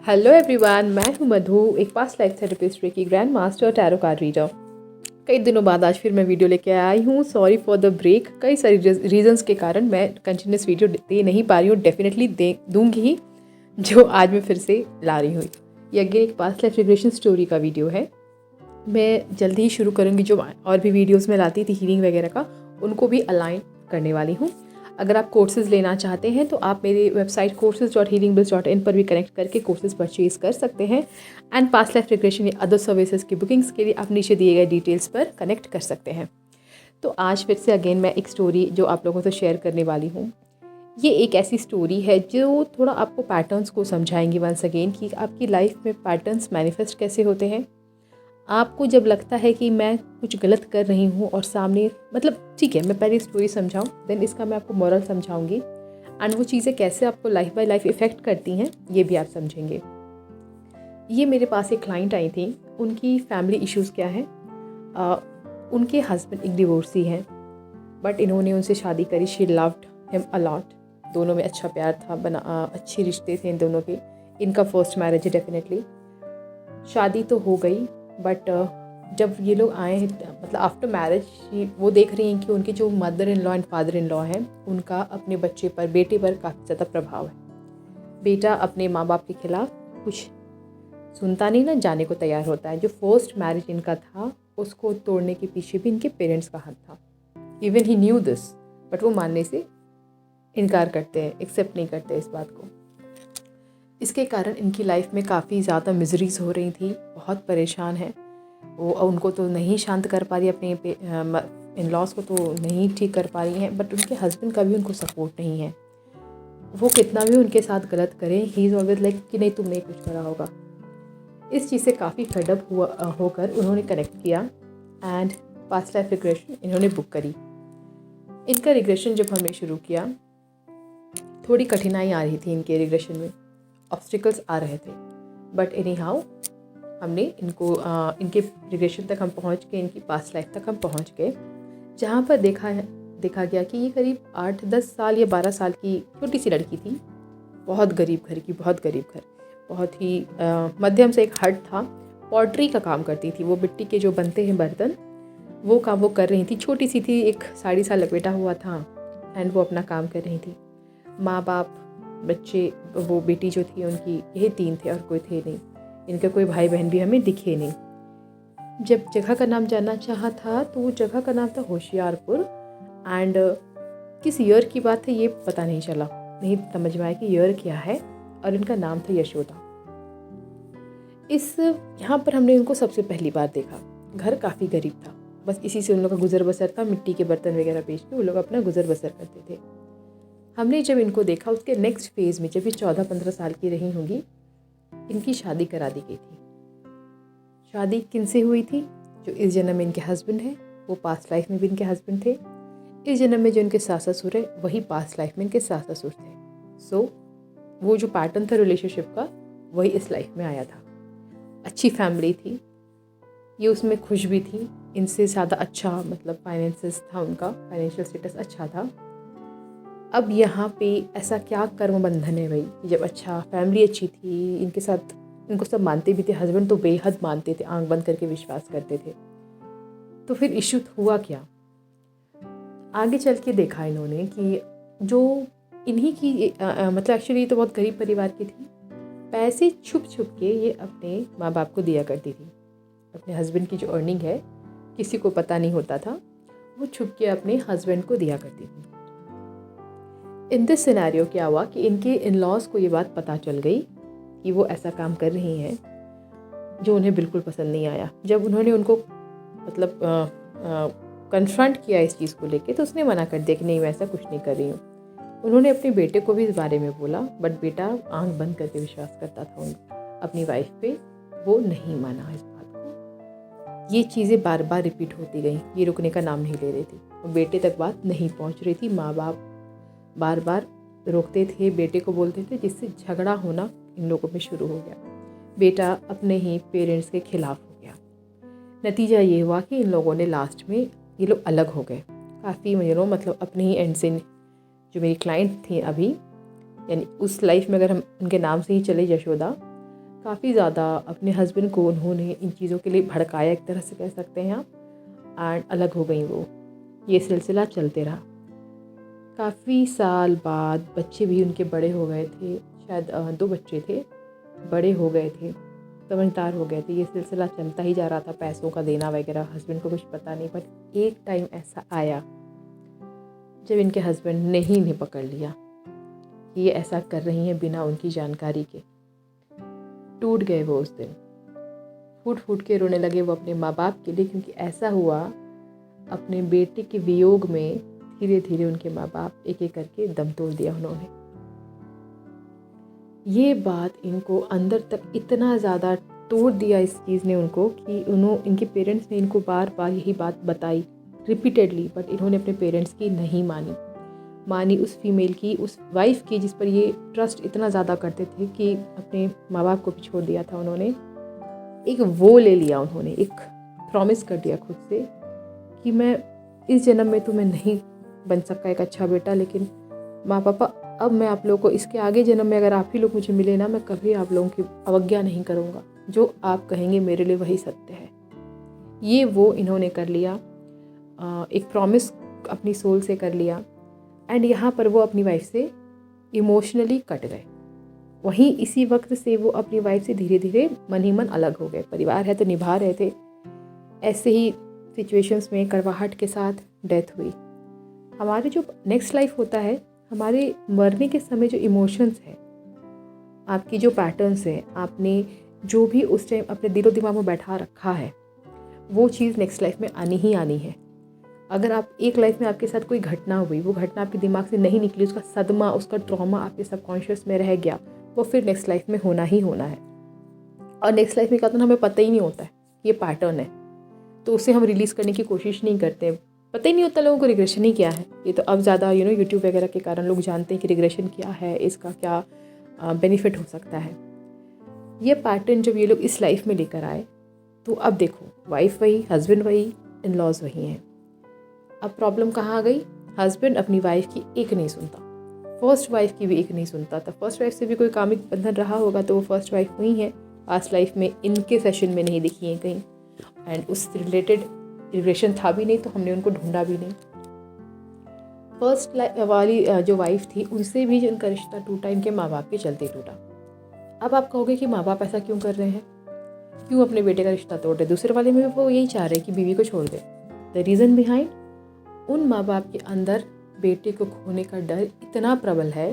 Hello everyone, मैं हूं मधु, एक पास्ट लाइफ थेरेपिस्ट की grand master tarot card reader. कई दिनों बाद आज फिर मैं वीडियो लेके आई हूँ। Sorry for the break. कई सारी रीजंस के कारण मैं कंटिन्यूस वीडियो दे नहीं पा रही हूँ। डेफिनेटली दे दूंगी ही, जो आज मैं फिर से ला रही हूँ। ये अगेन एक पास्ट लाइफ रिग्रेशन स्टोरी का वीडियो है। मैं जल्दी ही शुरू करूँगी। जो और भी वीडियोज़ में लाती थी हीलिंग वगैरह का, उनको भी अलाइन करने वाली हूँ। अगर आप कोर्सेज़ लेना चाहते हैं तो आप मेरी वेबसाइट courses.healingbliss.in पर भी कनेक्ट करके कोर्सेज़ परचेज़ कर सकते हैं। एंड पास्ट लाइफ रिग्रेशन या अदर सर्विसेज की बुकिंग्स के लिए आप नीचे दिए गए डिटेल्स पर कनेक्ट कर सकते हैं। तो आज फिर से अगेन मैं एक स्टोरी जो आप लोगों से शेयर करने वाली हूँ। ये एक ऐसी स्टोरी है जो थोड़ा आपको पैटर्न्स को समझाएंगी वंस अगेन कि आपकी लाइफ में पैटर्न्स मैनिफेस्ट कैसे होते हैं। आपको जब लगता है कि मैं कुछ गलत कर रही हूँ और सामने ठीक है, मैं पहले स्टोरी समझाऊँ, देन इसका मैं आपको मॉरल समझाऊंगी एंड वो चीज़ें कैसे आपको लाइफ बाय लाइफ इफ़ेक्ट करती हैं ये भी आप समझेंगे। ये मेरे पास एक क्लाइंट आई थी। उनकी फैमिली इश्यूज़ क्या है, उनके हस्बैंड एक डिवोर्सी हैं, बट इन्होंने उनसे शादी करी। She loved him a lot. दोनों में अच्छा प्यार था, अच्छे रिश्ते थे इन दोनों के। इनका फर्स्ट मैरिज है डेफिनेटली। शादी तो हो गई, बट जब ये लोग आए हैं आफ्टर मैरिज, वो देख रही हैं कि उनके जो mother in law and father in law हैं उनका अपने बच्चे पर, बेटे पर काफ़ी ज़्यादा प्रभाव है। बेटा अपने माँ बाप के खिलाफ कुछ सुनता नहीं ना, जाने को तैयार होता है। जो फर्स्ट मैरिज इनका था उसको तोड़ने के पीछे भी इनके पेरेंट्स का हाथ था। Even he new this, but वो मानने से इनकार करते हैं, एक्सेप्ट नहीं करते इस बात को। इसके कारण इनकी लाइफ में काफ़ी ज़्यादा मिजरीज हो रही थी। बहुत परेशान है वो। उनको तो नहीं शांत कर पा रही, अपने इन लॉज को तो नहीं ठीक कर पा रही हैं, बट उनके हस्बैंड का भी उनको सपोर्ट नहीं है। वो कितना भी उनके साथ गलत करें, ही इज़ ऑलवेज लाइक कि नहीं, तुमने कुछ करा होगा। इस चीज़ से काफ़ी फेडअप होकर उन्होंने कनेक्ट किया एंड पास्ट लाइफ रिग्रेशन इन्होंने बुक करी। इनका रिग्रेशन जब हमने शुरू किया, थोड़ी कठिनाई आ रही थी इनके रिग्रेशन में, ऑब्स्टिकल्स आ रहे थे, बट एनी हाउ हमने इनको इनके रिग्रेशन तक हम पहुंच गए, इनकी पास्ट लाइफ तक हम पहुंच गए, जहाँ पर देखा गया कि ये करीब 8-10 साल या 12 साल की छोटी सी लड़की थी। बहुत गरीब घर की, बहुत गरीब घर, बहुत ही मध्यम से एक हट था। पॉटरी का काम करती थी वो। मिट्टी के जो बनते हैं बर्तन, वो काम वो कर रही थी। छोटी सी थी, एक साड़ी सा लपेटा हुआ था एंड वो अपना काम कर रही थी। माँ बाप, बच्चे, वो बेटी जो थी उनकी, यही 3 थे और कोई थे नहीं। इनके कोई भाई बहन भी हमें दिखे नहीं। जब जगह का नाम जानना चाहा था तो वो जगह का नाम था होशियारपुर। एंड किस ईयर की बात है ये पता नहीं चला, नहीं समझ में आया कि ईयर क्या है। और इनका नाम था यशोदा। यहाँ पर हमने उनको सबसे पहली बार देखा। घर काफ़ी गरीब था, बस इसी से उन लोग का गुजर बसर था। मिट्टी के बर्तन वगैरह बेच के वो लोग अपना गुजर बसर करते थे। हमने जब इनको देखा, उसके नेक्स्ट फेज़ में जब ये 14-15 साल की रही होंगी, इनकी शादी करा दी गई थी। शादी किनसे हुई थी? जो इस जन्म में इनके हस्बैंड हैं, वो पास्ट लाइफ में भी इनके हस्बैंड थे। इस जन्म में जो इनके सास ससुर है, वही पास्ट लाइफ में इनके सास ससुर थे। सो वो जो पैटर्न था रिलेशनशिप का, वही इस लाइफ में आया था। अच्छी फैमिली थी ये, उसमें खुश भी थी। इनसे ज़्यादा अच्छा फाइनेंसेस था, उनका फाइनेंशियल स्टेटस अच्छा था। अब यहाँ पे ऐसा क्या कर्म बंधन है भाई, जब अच्छा फैमिली अच्छी थी, इनके साथ इनको सब मानते भी थे। हस्बैंड तो बेहद मानते थे, आंख बंद करके विश्वास करते थे। तो फिर इश्यू हुआ क्या? आगे चल के देखा इन्होंने कि जो इन्हीं की एक्चुअली तो बहुत गरीब परिवार की थी। पैसे छुप छुप के ये अपने माँ बाप को दिया करती थी। अपने हस्बैंड की जो अर्निंग है किसी को पता नहीं होता था, वो छुप के अपने हस्बैंड को दिया करती थी। इन दिस सिनेरियो क्या हुआ कि इनके इन लॉज को ये बात पता चल गई कि वो ऐसा काम कर रही हैं, जो उन्हें बिल्कुल पसंद नहीं आया। जब उन्होंने उनको कन्फ्रंट किया इस चीज़ को लेके, तो उसने मना कर दिया कि नहीं, मैं ऐसा कुछ नहीं कर रही हूँ। उन्होंने अपने बेटे को भी इस बारे में बोला, बट बेटा आंख बंद करके विश्वास करता था अपनी वाइफ पे। वो नहीं माना इस बात को। ये चीज़ें बार बार रिपीट होती गई, ये रुकने का नाम नहीं ले रही थी और बेटे तक बात नहीं पहुँच रही थी। माँ बाप बार बार रोकते थे, बेटे को बोलते थे, जिससे झगड़ा होना इन लोगों में शुरू हो गया। बेटा अपने ही पेरेंट्स के खिलाफ हो गया। नतीजा ये हुआ कि इन लोगों ने लास्ट में ये लोग अलग हो गए। काफ़ी अपने ही एंड से जो मेरी क्लाइंट थी अभी, यानी उस लाइफ में अगर हम उनके नाम से ही चले, यशोदा, काफ़ी ज़्यादा अपने हस्बैंड को उन्होंने इन चीज़ों के लिए भड़काया, एक तरह से कह सकते हैं आप, एंड अलग हो गई वो। ये सिलसिला चलते रहा। काफ़ी साल बाद बच्चे भी उनके बड़े हो गए थे, शायद 2 बच्चे थे, बड़े हो गए थे, समझदार हो गए थे। ये सिलसिला चलता ही जा रहा था, पैसों का देना वगैरह, हस्बैंड को कुछ पता नहीं। बट एक टाइम ऐसा आया जब इनके हस्बैंड ने ही इन्हें पकड़ लिया कि ये ऐसा कर रही हैं बिना उनकी जानकारी के। टूट गए वो उस दिन, फूट फूट के रोने लगे वो अपने माँ बाप के लिए, क्योंकि ऐसा हुआ अपने बेटे के वियोग में धीरे धीरे उनके माँ बाप एक एक करके दम तोड़ दिया उन्होंने। ये बात इनको अंदर तक इतना ज़्यादा तोड़ दिया इस चीज़ ने उनको कि इनके पेरेंट्स ने इनको बार बार यही बात बताई रिपीटेडली, बट इन्होंने अपने पेरेंट्स की नहीं मानी उस फीमेल की, उस वाइफ की, जिस पर ये ट्रस्ट इतना ज़्यादा करते थे कि अपने माँ बाप को भी छोड़ दिया था उन्होंने। एक वो ले लिया उन्होंने, एक प्रॉमिस कर दिया खुद से कि मैं इस जन्म में तो मैं नहीं बन सकता एक अच्छा बेटा, लेकिन माँ पापा अब मैं आप लोगों को इसके आगे जन्म में अगर आप ही लोग मुझे मिले ना, मैं कभी आप लोगों की अवज्ञा नहीं करूँगा, जो आप कहेंगे मेरे लिए वही सत्य है। ये वो इन्होंने कर लिया, एक प्रॉमिस अपनी सोल से कर लिया। एंड यहाँ पर वो अपनी वाइफ से इमोशनली कट गए। वहीं इसी वक्त से वो अपनी वाइफ से धीरे धीरे मन ही मन अलग हो गए। परिवार है तो निभा रहे थे, ऐसे ही सिचुएशंस में कड़वाहट के साथ डेथ हुई। हमारे जो नेक्स्ट लाइफ होता है, हमारे मरने के समय जो इमोशंस हैं, आपकी जो पैटर्न्स हैं, आपने जो भी उस टाइम अपने दिलो दिमाग में बैठा रखा है, वो चीज़ नेक्स्ट लाइफ में आनी ही आनी है। अगर आप एक लाइफ में आपके साथ कोई घटना हुई, वो घटना आपके दिमाग से नहीं निकली, उसका सदमा, उसका ट्रॉमा आपके सबकॉन्शियस में रह गया, वो फिर नेक्स्ट लाइफ में होना ही होना है। और नेक्स्ट लाइफ में क्या होता है, हमें पता ही नहीं होता है ये पैटर्न है, तो उसे हम रिलीज़ करने की कोशिश नहीं करते। पता ही नहीं होता लोगों को रिग्रेशन ही क्या है। ये तो अब ज़्यादा यूट्यूब वगैरह के कारण लोग जानते हैं कि रिग्रेशन क्या है, इसका क्या बेनिफिट हो सकता है। ये पैटर्न जब ये लोग इस लाइफ में लेकर आए, तो अब देखो, वाइफ वही, हस्बैंड वही, इन लॉज वही हैं। अब प्रॉब्लम कहाँ आ गई, हस्बैंड अपनी वाइफ की एक नहीं सुनता, फर्स्ट वाइफ की भी एक नहीं सुनता था। फर्स्ट वाइफ से भी कोई कामिक बंधन रहा होगा तो वो फर्स्ट वाइफ हुई है, पास्ट लाइफ में इनके सेशन में नहीं दिखी है कहीं, एंड उससे रिलेटेड रिलेशन था भी नहीं, तो हमने उनको ढूंढा भी नहीं। फर्स्ट वाली जो वाइफ थी, उनसे भी उनका रिश्ता टूटा इनके माँ बाप के चलते टूटा। अब आप कहोगे कि माँ बाप ऐसा क्यों कर रहे हैं, क्यों अपने बेटे का रिश्ता तोड़ रहे, दूसरे वाले में भी वो यही चाह रहे हैं कि बीवी को छोड़ दे। द रीज़न बिहाइंड, उन माँ बाप के अंदर बेटे को खोने का डर इतना प्रबल है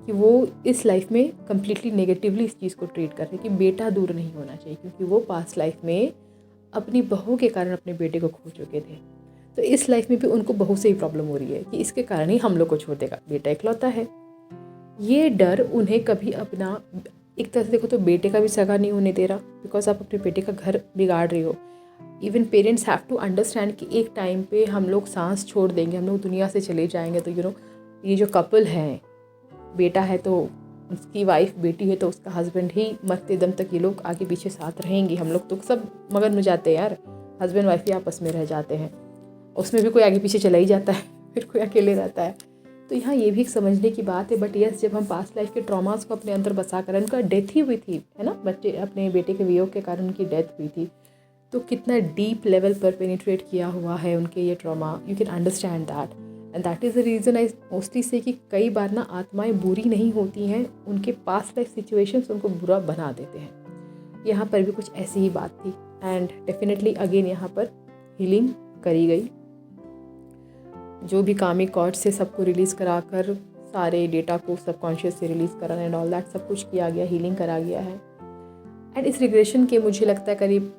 कि वो इस लाइफ में कम्प्लीटली नेगेटिवली इस चीज़ को ट्रीट कर रहे हैं कि बेटा दूर नहीं होना चाहिए, क्योंकि वो पास्ट लाइफ में अपनी बहू के कारण अपने बेटे को खो चुके थे। तो इस लाइफ में भी उनको बहू से ही प्रॉब्लम हो रही है कि इसके कारण ही हम लोग को छोड़ देगा, बेटा इकलौता है। ये डर उन्हें कभी अपना, एक तरह से देखो तो बेटे का भी सगा नहीं होने दे रहा, बिकॉज आप अपने बेटे का घर बिगाड़ रही हो। Even parents have to understand कि एक टाइम पे हम लोग सांस छोड़ देंगे, हम लोग दुनिया से चले जाएंगे, तो ये जो कपल हैं, बेटा है तो उसकी वाइफ, बेटी है तो उसका हस्बैंड ही, मरते दम तक ये लोग आगे पीछे साथ रहेंगे। हम लोग तो सब मगन में जाते हैं यार, हस्बैंड वाइफ ही आपस में रह जाते हैं, उसमें भी कोई आगे पीछे चला ही जाता है, फिर कोई अकेले रहता है। तो यहाँ ये भी एक समझने की बात है। बट यस, जब हम पास्ट लाइफ के ट्रॉमास को अपने अंदर बसा कर, उनका डेथ ही हुई थी, है ना, बच्चे अपने बेटे के वियोग के कारण उनकी डेथ हुई थी, तो कितना डीप लेवल पर पेनिट्रेट किया हुआ है उनके ये trauma, you can understand that. And that is the reason I mostly से कि कई बार ना आत्माएं बुरी नहीं होती हैं, उनके पास्ट लाइफ सिचुएशंस उनको बुरा बना देते हैं। यहाँ पर भी कुछ ऐसी ही बात थी, एंड डेफिनेटली अगेन यहाँ पर हीलिंग करी गई। जो भी कामिक कॉर्ड से सबको रिलीज़ कराकर, सारे डेटा को सबकॉन्शियस से रिलीज़ कराना एंड ऑल दैट, सब कुछ किया गया, हीलिंग करा गया है। एंड इस रिग्रेशन के मुझे लगता है करीब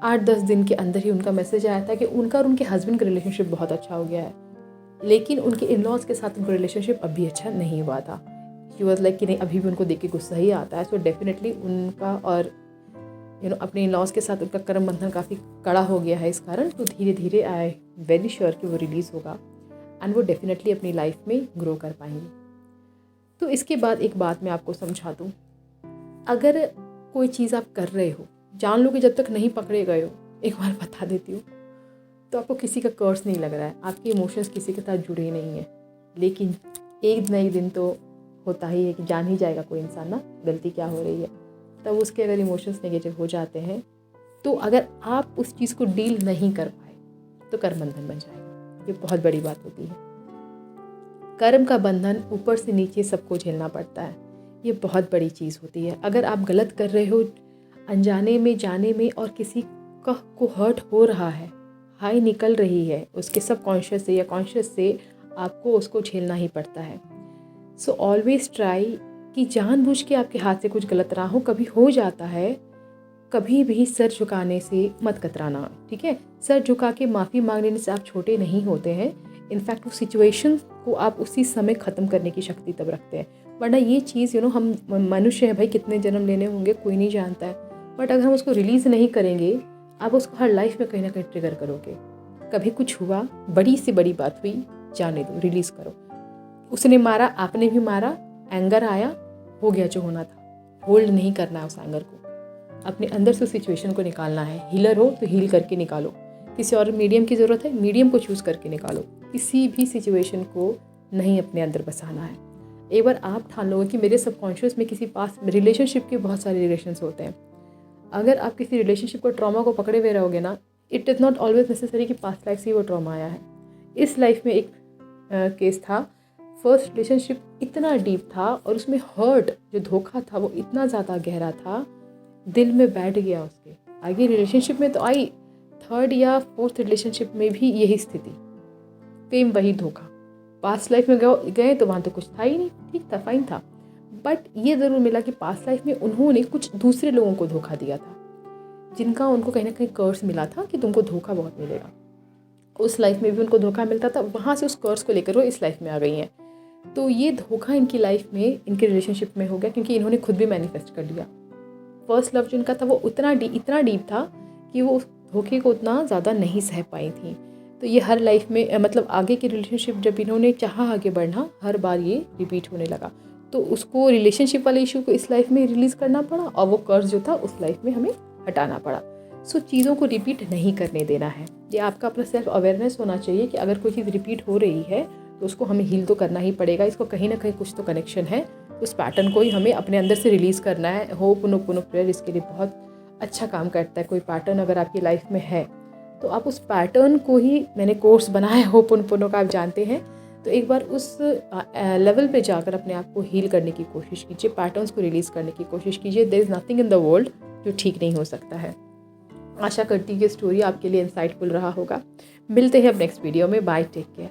8-10 दिन के अंदर ही उनका मैसेज आया था कि उनका और उनके हस्बैंड का रिलेशनशिप बहुत अच्छा हो गया है, लेकिन उनके इन लॉज के साथ उनका रिलेशनशिप अभी अच्छा नहीं हुआ था। शी वॉज लाइक कि नहीं, अभी भी उनको देख के गुस्सा ही आता है। सो डेफिनेटली उनका और अपने इन लॉज के साथ उनका कर्म बंधन काफ़ी कड़ा हो गया है इस कारण। तो धीरे धीरे आई वेरी श्योर कि वो रिलीज़ होगा एंड वो डेफिनेटली अपनी लाइफ में ग्रो कर पाएंगी। तो इसके बाद एक बात मैं आपको समझा दूँ, अगर कोई चीज़ आप कर रहे हो, जान लो कि जब तक नहीं पकड़े गए हो, एक बार बता देती हूँ, तो आपको किसी का कर्स नहीं लग रहा है, आपके इमोशंस किसी के साथ जुड़े नहीं हैं, लेकिन एक न एक दिन तो होता ही है कि जान ही जाएगा कोई इंसान ना गलती क्या हो रही है। तब उसके अगर इमोशंस नेगेटिव हो जाते हैं, तो अगर आप उस चीज़ को डील नहीं कर पाए तो कर्म बंधन बन जाएगा। ये बहुत बड़ी बात होती है। कर्म का बंधन ऊपर से नीचे सबको झेलना पड़ता है। ये बहुत बड़ी चीज़ होती है। अगर आप गलत कर रहे हो अनजाने में, जाने में, और किसी को हर्ट हो रहा है, हाई निकल रही है उसके सबकॉन्शियस से या कॉन्शियस से, आपको उसको झेलना ही पड़ता है। सो ऑलवेज ट्राई कि जानबूझ के आपके हाथ से कुछ गलत ना हो। कभी हो जाता है, कभी भी सर झुकाने से मत कतराना, ठीक है। सर झुका के माफ़ी मांग लेने से आप छोटे नहीं होते हैं। इनफैक्ट वो सिचुएशन को आप उसी समय ख़त्म करने की शक्ति तब रखते हैं। वरना ये चीज़ हम मनुष्य हैं भाई, कितने जन्म लेने होंगे कोई नहीं जानता है, बट अगर हम उसको रिलीज़ नहीं करेंगे, आप उसको हर लाइफ में कहीं ना कहीं ट्रिगर करोगे। कभी कुछ हुआ, बड़ी से बड़ी बात हुई, जाने दो, रिलीज़ करो। उसने मारा, आपने भी मारा, एंगर आया, हो गया जो होना था। होल्ड नहीं करना है उस एंगर को, अपने अंदर से सिचुएशन को निकालना है। हीलर हो तो हील करके निकालो। किसी और मीडियम की ज़रूरत है, मीडियम को चूज़ करके निकालो। किसी भी सिचुएशन को नहीं अपने अंदर बसाना है। एक बार आप ठान लोगे कि मेरे सबकॉन्शियस में किसी पास रिलेशनशिप के बहुत सारे रिलेशंस होते हैं। अगर आप किसी रिलेशनशिप को, ट्रॉमा को पकड़े हुए रहोगे ना, it is not always necessary कि पास्ट लाइफ से वो ट्रॉमा आया है। इस लाइफ में एक केस था, फर्स्ट रिलेशनशिप इतना डीप था और उसमें हर्ट, जो धोखा था, वो इतना ज़्यादा गहरा था, दिल में बैठ गया उसके। आगे रिलेशनशिप में तो आई, थर्ड या फोर्थ रिलेशनशिप में भी यही स्थिति, सेम वही धोखा। पास्ट लाइफ में गए तो वहाँ तो कुछ था ही नहीं, ठीक था, फाइन था, बट ये ज़रूर मिला कि पास्ट लाइफ में उन्होंने कुछ दूसरे लोगों को धोखा दिया था, जिनका उनको कहीं ना कहीं कर्स मिला था कि तुमको धोखा बहुत मिलेगा। उस लाइफ में भी उनको धोखा मिलता था, वहाँ से उस कर्स को लेकर वो इस लाइफ में आ गई हैं। तो ये धोखा इनकी लाइफ में, इनके रिलेशनशिप में हो गया, क्योंकि इन्होंने खुद भी मैनिफेस्ट कर लिया। फर्स्ट लव जो इनका था वो इतना डीप था कि वो उस धोखे को उतना ज़्यादा नहीं सह पाई थी। तो ये हर लाइफ में, मतलब आगे की रिलेशनशिप जब इन्होंने चाहा आगे बढ़ना, हर बार ये रिपीट होने लगा। तो उसको, रिलेशनशिप वाले इशू को इस लाइफ में रिलीज़ करना पड़ा, और वो कर्ज जो था उस लाइफ में हमें हटाना पड़ा। सो चीज़ों को रिपीट नहीं करने देना है। ये आपका अपना सेल्फ अवेयरनेस होना चाहिए कि अगर कोई चीज़ रिपीट हो रही है तो उसको हमें हील तो करना ही पड़ेगा। इसको कहीं ना कहीं कुछ तो कनेक्शन है, उस पैटर्न को ही हमें अपने अंदर से रिलीज़ करना है। होपोनोपोनो प्रेयर इसके लिए बहुत अच्छा काम करता है। कोई पैटर्न अगर आपकी लाइफ में है तो आप उस पैटर्न को ही, मैंने कोर्स बनाया होपोनोपोनो का, आप जानते हैं, तो एक बार उस लेवल पे जाकर अपने आप को हील करने की कोशिश कीजिए, पैटर्न्स को रिलीज़ करने की कोशिश कीजिए। There is nothing in the world जो ठीक नहीं हो सकता है। आशा करती हूँ कि स्टोरी आपके लिए इंसाइटफुल रहा होगा। मिलते हैं अब नेक्स्ट वीडियो में। Bye, take care.